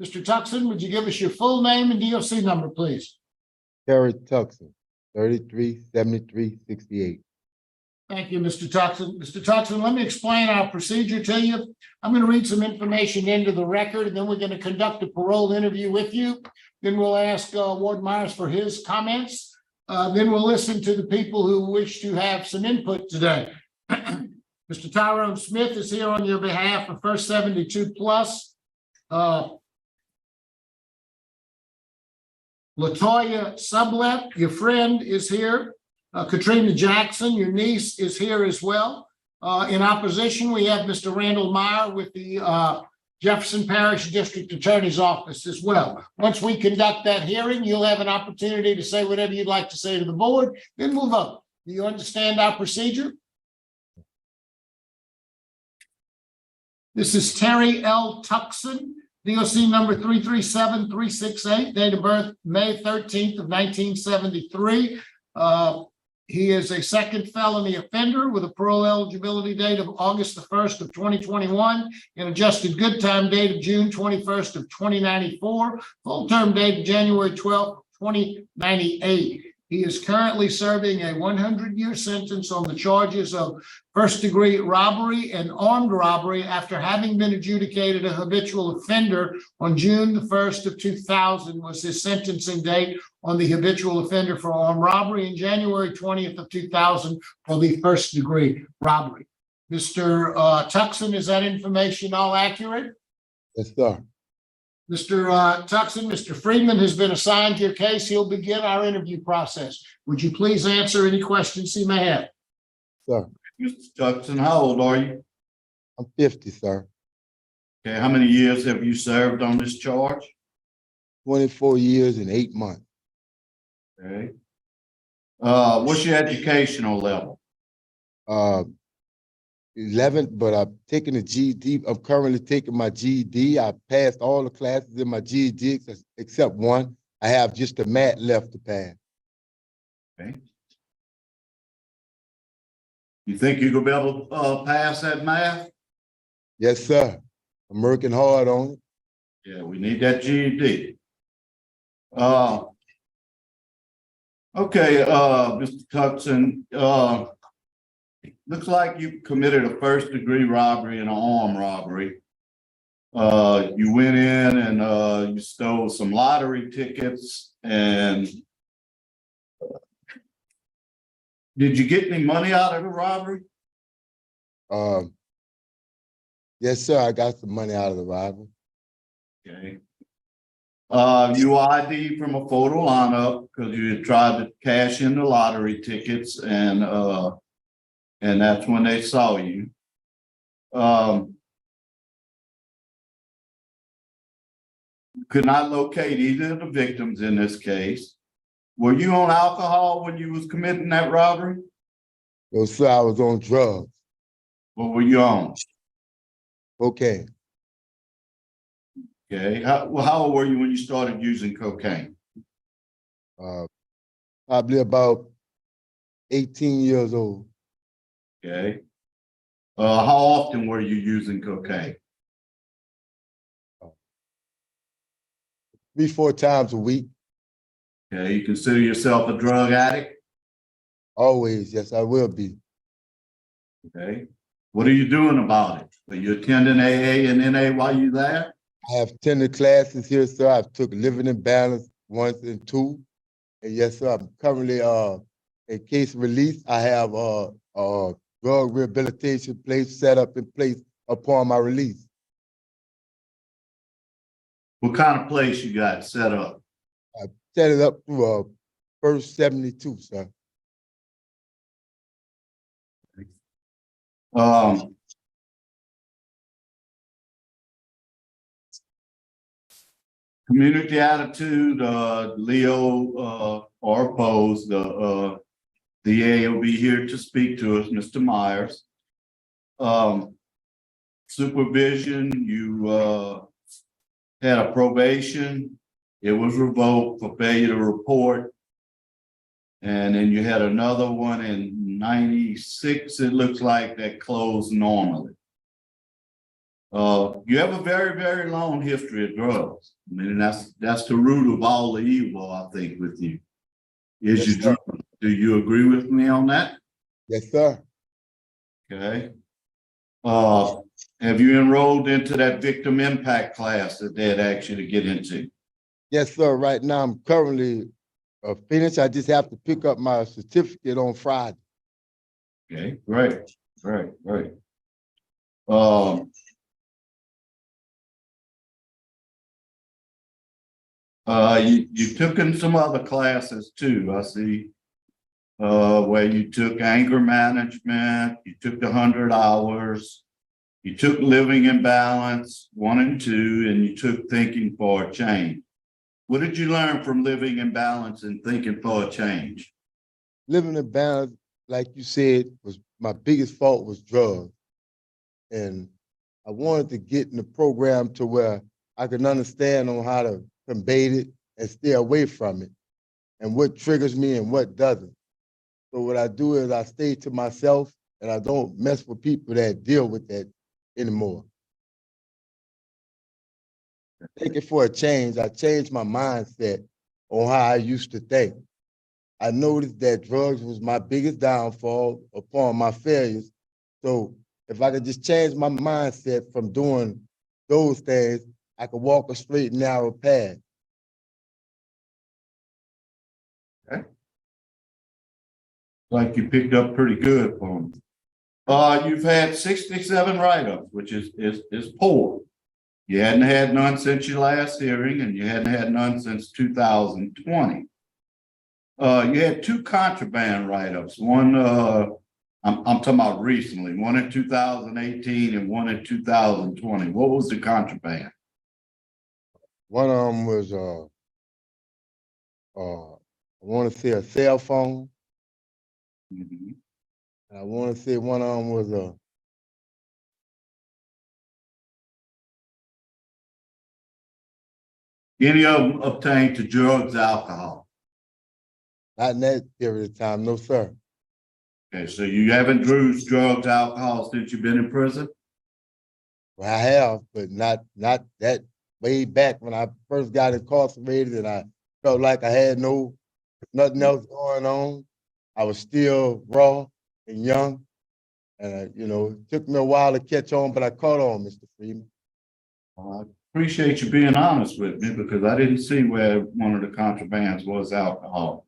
Mr. Tuckson, would you give us your full name and DOC number, please? Terry Tuckson, 337368. Thank you, Mr. Tuckson. Mr. Tuckson, let me explain our procedure to you. I'm going to read some information into the record, and then we're going to conduct a parole interview with you. Then we'll ask Warden Myers for his comments. Then we'll listen to the people who wish to have some input today. Mr. Tyrone Smith is here on your behalf of First 72 Plus. Latoya Sublette, your friend, is here. Katrina Jackson, your niece, is here as well. In opposition, we have Mr. Randall Meyer with the Jefferson Parish District Attorney's Office as well. Once we conduct that hearing, you'll have an opportunity to say whatever you'd like to say to the board, then we'll vote. Do you understand our procedure? This is Terry L. Tuckson, DOC number 337368, date of birth May 13th of 1973. He is a second felony offender with a parole eligibility date of August the 1st of 2021, an adjusted good time date of June 21st of 2094, full term date of January 12th, 2098. He is currently serving a 100-year sentence on the charges of first-degree robbery and armed robbery after having been adjudicated a habitual offender on June the 1st of 2000 was his sentencing date on the habitual offender for armed robbery, and January 20th of 2000 for the first-degree robbery. Mr. Tuckson, is that information all accurate? Yes, sir. Mr. Tuckson, Mr. Friedman has been assigned to your case. He'll begin our interview process. Would you please answer any questions he may have? Sir, Mr. Tuckson, how old are you? I'm 50, sir. Okay, how many years have you served on this charge? 24 years and 8 months. Okay. What's your educational level? 11, but I'm taking a GED. I'm currently taking my GED. I passed all the classes in my GED except one. I have just a math left to pass. Okay. You think you're gonna be able to pass that math? Yes, sir. I'm working hard on it. Yeah, we need that GED. Okay, Mr. Tuckson, looks like you committed a first-degree robbery and an armed robbery. You went in and you stole some lottery tickets, and did you get any money out of the robbery? Yes, sir. I got some money out of the robbery. Okay. You ID from a photo lineup because you had tried to cash in the lottery tickets, and that's when they saw you. Could not locate either of the victims in this case. Were you on alcohol when you was committing that robbery? No, sir, I was on drugs. What were you on? Okay. Okay. How old were you when you started using cocaine? Probably about 18 years old. Okay. How often were you using cocaine? 3-4 times a week. Okay. You consider yourself a drug addict? Always, yes, I will be. Okay. What are you doing about it? Are you attending AA and NA while you're there? I have attended classes here, sir. I've took Living in Balance 1 and 2. And yes, sir, I'm currently in case of release. I have a drug rehabilitation place set up in place upon my release. What kind of place you got set up? I set it up through First 72, sir. Community attitude, Leo or opposed, the DA will be here to speak to us, Mr. Myers. Supervision, you had a probation. It was revoked for failure to report. And then you had another one in 96, it looks like, that closed normally. You have a very, very long history of drugs. I mean, that's the root of all the evil, I think, with you. Is Yes, you sir. drug? Do you agree with me on that? Yes, sir. Okay. Have you enrolled into that victim impact class that they had asked you to get into? Yes, sir. Right now, I'm currently finished. I just have to pick up my certificate on Friday. Okay, great, great, great. You took in some other classes too, I see. Where you took anger management, you took the 100 hours, you took living in balance 1 and 2, and you took thinking for a change. What did you learn from living in balance and thinking for a change? Living in balance, like you said, was my biggest fault was drugs. And I wanted to get in the program to where I could understand on how to combat it and stay away from it and what triggers me and what doesn't. So what I do is I stay to myself and I don't mess with people that deal with that anymore. Thinking for a change, I changed my mindset on how I used to think. I noticed that drugs was my biggest downfall upon my failures. So if I could just change my mindset from doing those things, I could walk a straight and narrow path. Okay. Like you picked up pretty good for me. You've had 67 write-ups, which is poor. You hadn't had none since your last hearing, and you hadn't had none since 2020. You had 2 contraband write-ups. One, I'm talking about recently, one in 2018 and one in 2020. What was the contraband? One of them was I want to say a cell phone, Mhm. and I want to say one of them was Any of them obtained to drugs, alcohol? not in that period of time, no sir. Okay, so you haven't used drugs, alcohol since you've been in prison? Well, I have, but not that way back when I first got incarcerated and I felt like I had nothing else going on. I was still raw and young. And it took me a while to catch on, but I caught on, Mr. Freeman. I appreciate you being honest with me because I didn't see where one of the contrabands was alcohol.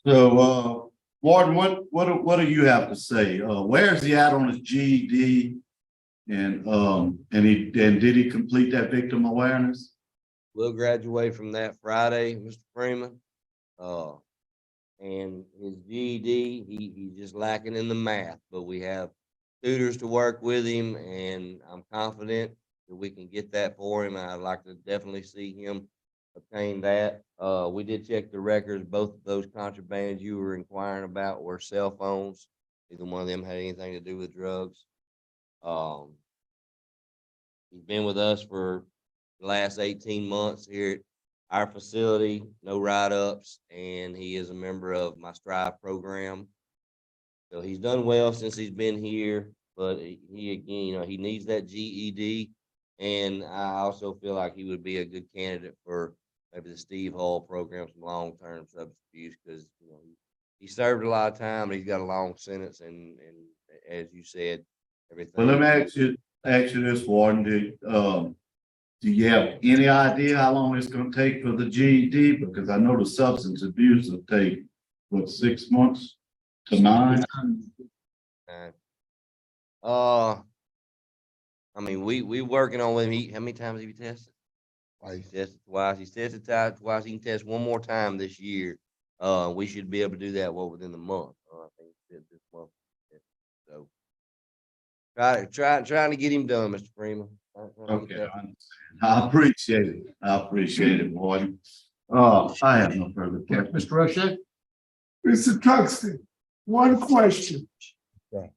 So, Warden, what do you have to say? Where's he at on his GED? And did he complete that victim awareness? Will graduate from that Friday, Mr. Freeman. And his GED, he's just lacking in the math, but we have tutors to work with him, and I'm confident that we can get that for him. I'd like to definitely see him obtain that. We did check the records. Both of those contrabands you were inquiring about were cell phones. Neither one of them had anything to do with drugs. He's been with us for the last 18 months here at our facility, no write-ups, and he is a member of my Strive program. So he's done well since he's been here, but he again, he needs that GED, and I also feel like he would be a good candidate for maybe the Steve Hall program, some long-term substance abuse, because he served a lot of time, and he's got a long sentence, and as you said, everything. Well, let me ask you this, Warden. Do you have any idea how long it's going to take for the GED? Because I know the substance abuse will take, 6 months to 9? I mean, we working on with him. How many times have you tested? Twice. He tested twice. He's tested twice. He can test one more time this year. We should be able to do that within the month. I think this month. So trying to get him done, Mr. Freeman. Okay, I appreciate it. I appreciate it, Warden. I have no further questions. Mr. Roche? Mr. Tuckson, one question. Okay.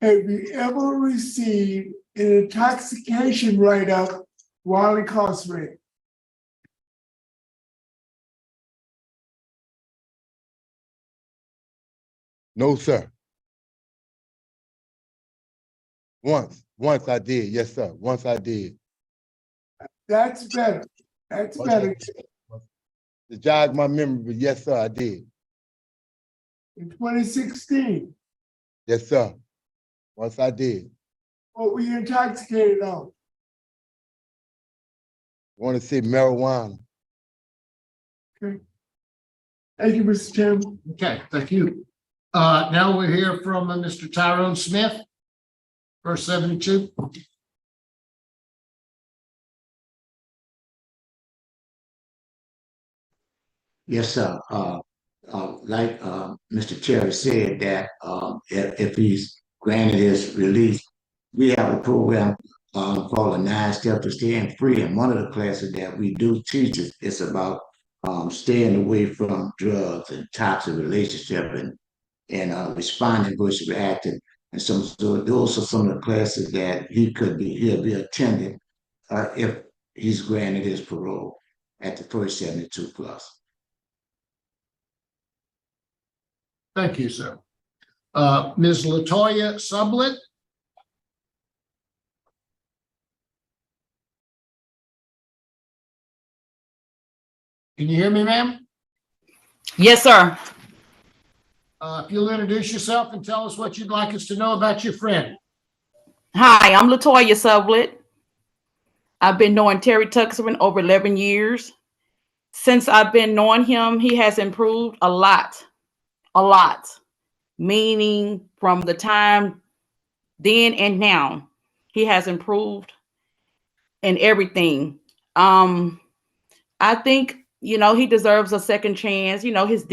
Have you ever received an intoxication write-up while incarcerated? No, sir. Once I did, yes, sir. Once I did. That's better. That's Once I better. did. To jog my memory, but yes, sir, I did. In 2016, Yes, sir. Once I did. what were you intoxicated on? Want to say marijuana. Okay. Thank you, Mr. Chairman. Okay, thank you. Now we'll hear from Mr. Tyrone Smith, verse 72. Yes, sir. Like Mr. Cherry said, that if he's granted his release, we have a program called a 9 Step to Staying Free, and one of the classes that we do teach is about staying away from drugs and toxic relationship and responding versus reacting. And so those are some of the classes that he'll be attending if he's granted his parole at the first 72 plus. Thank you, sir. Ms. Latoya Sublett. Can you hear me, ma'am? Yes, sir. If you'll introduce yourself and tell us what you'd like us to know about your friend. Hi, I'm Latoya Sublett. I've been knowing Terry Tuckson over 11 years. Since I've been knowing him, he has improved a lot, meaning from the time then and now, he has improved in everything. I think, he deserves a second chance. His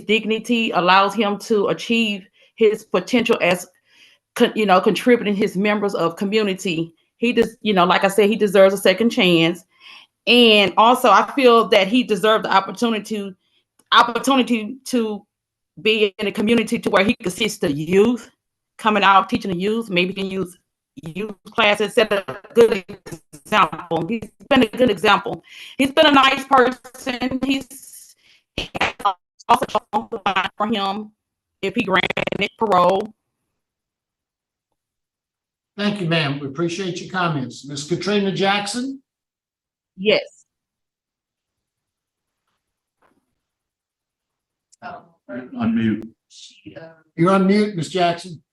dignity allows him to achieve his potential as, contributing his members of community. He just, like I said, he deserves a second chance. And also I feel that he deserved the opportunity to be in a community to where he could assist the youth coming out, teaching the youth. Maybe he can use youth classes, set a good example. He's been a good example. He's been a nice person. He's also for him if he granted parole. Thank you, ma'am. We appreciate your comments. Ms. Katrina Jackson. Yes. Unmute. You're on mute, Ms. Jackson.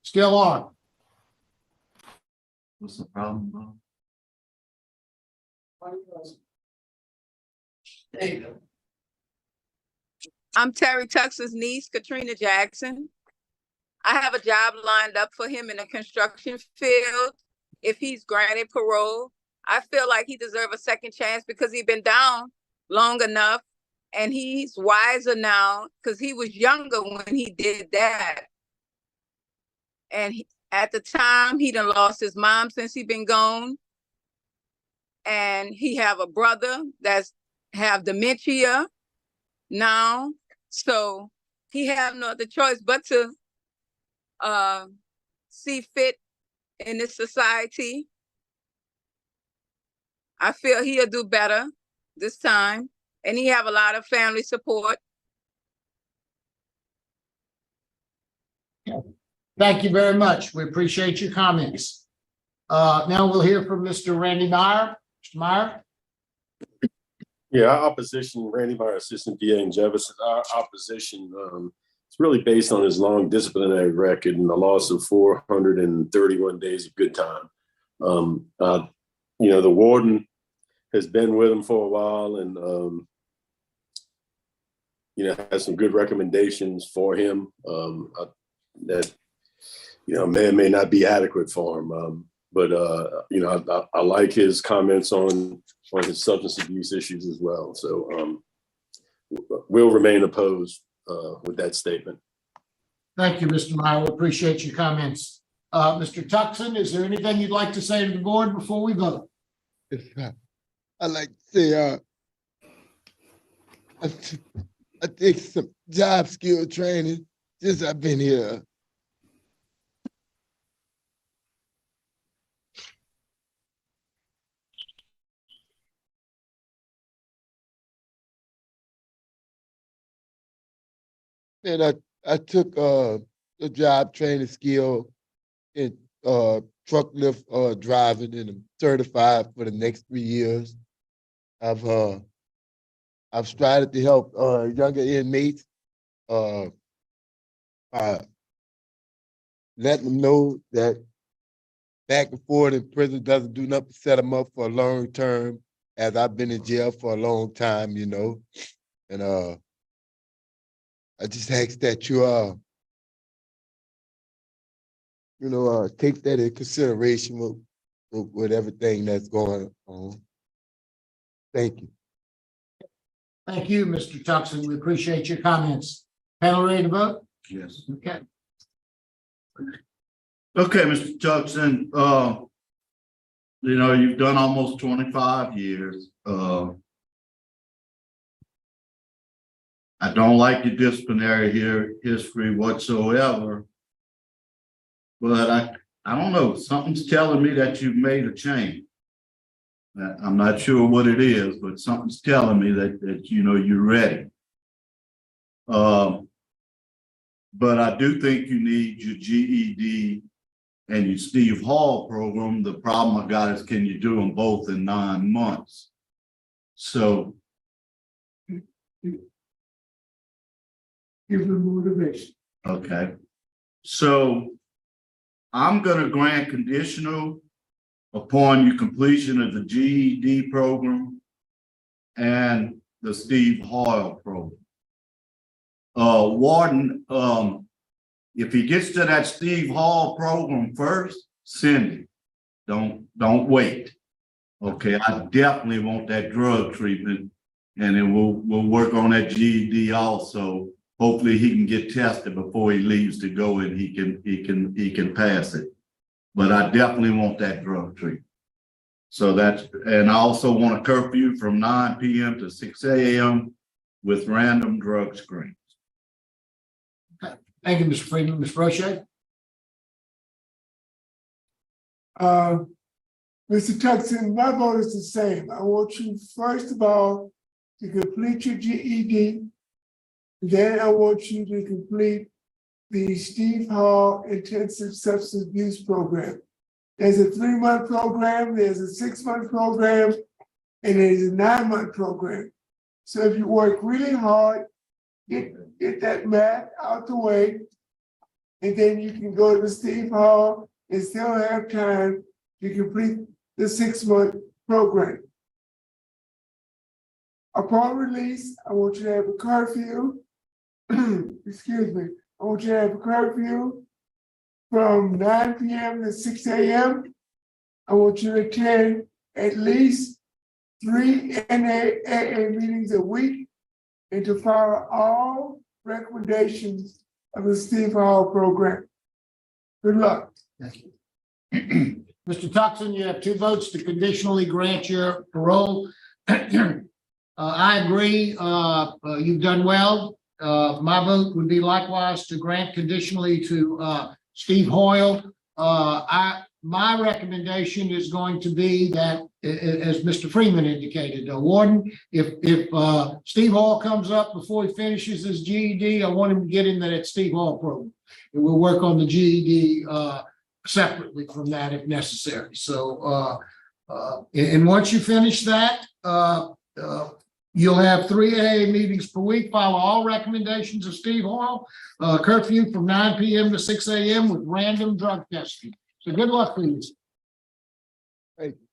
Still on. What's the problem, bro? There you go. I'm Terry Tuckson's niece, Katrina Jackson. I have a job lined up for him in the construction field. If he's granted parole, I feel like he deserves a second chance because he's been down long enough and he's wiser now because he was younger when he did that. And at the time, he done lost his mom since he been gone. And he have a brother that's have dementia now. So he have no other choice but to see fit in this society. I feel he'll do better this time. And he have a lot of family support. Thank you very much. We appreciate your comments. Now we'll hear from Mr. Randy Meyer. Mr. Meyer. Yeah, our opposition, Randy Meyer, Assistant DA in Jefferson, our opposition, it's really based on his long disciplinary record and the loss of 431 days of good time. The warden has been with him for a while and, has some good recommendations for him that, may not be adequate for him. But I like his comments on his substance abuse issues as well. So we'll remain opposed with that statement. Thank you, Mr. Meyer. We appreciate your comments. Mr. Tuckson, is there anything you'd like to say to the board before we vote? I'd like to say, I think some job skill training since I've been here. And I took a job training skill in truck lift driving, and I'm certified for the next 3 years. I've strived to help younger inmates, let them know that back and forth in prison doesn't do nothing to set them up for a long term, as I've been in jail for a long time, you know. And I just ask that you take that in consideration with everything that's going on. Thank you. Thank you, Mr. Tuckson. We appreciate your comments. Panel ready to vote? Yes. Okay. Okay, Mr. Tuckson, you've done almost 25 years. I don't like your disciplinary history whatsoever. But I don't know, something's telling me that you've made a change. I'm not sure what it is, but something's telling me that you're ready. But I do think you need your GED and your Steve Hall program. The problem I got is, can you do them both in 9 months? So. Give them motivation. Okay. So I'm going to grant conditional upon your completion of the GED program and the Steve Hall program. Warden, if he gets to that Steve Hall program first, send him. Don't wait. Okay, I definitely want that drug treatment, and then we'll work on that GED also. Hopefully he can get tested before he leaves to go, and he can pass it. But I definitely want that drug treatment. So and I also want a curfew from 9 p.m. to 6 a.m. with random drug screens. Okay. Thank you, Mr. Freeman. Ms. Roche? Mr. Tuckson, my vote is the same. I want you, first of all, to complete your GED. Then I want you to complete the Steve Hall Intensive Substance Abuse Program. There's a 3-month program, there's a 6-month program, and there's a 9-month program. So if you work really hard, get that math out the way, and then you can go to Steve Hall and still have time to complete the 6-month program. Upon release, I want you to have a curfew. Excuse me. I want you to have a curfew from 9 p.m. to 6 a.m. I want you to attend at least 3 NAA meetings a week and to follow all recommendations of the Steve Hall program. Good luck. Thank you. Mr. Tuckson, you have 2 votes to conditionally grant your parole. I agree. You've done well. My vote would be likewise to grant conditionally to Steve Hoyle. My recommendation is going to be that, as Mr. Freeman indicated, Warden, if Steve Hall comes up before he finishes his GED, I want him to get in that Steve Hall program. And we'll work on the GED separately from that if necessary. So, and once you finish that, you'll have 3 AA meetings per week, follow all recommendations of Steve Hall, curfew from 9 p.m. to 6 a.m. with random drug testing. So good luck, please. Thank you.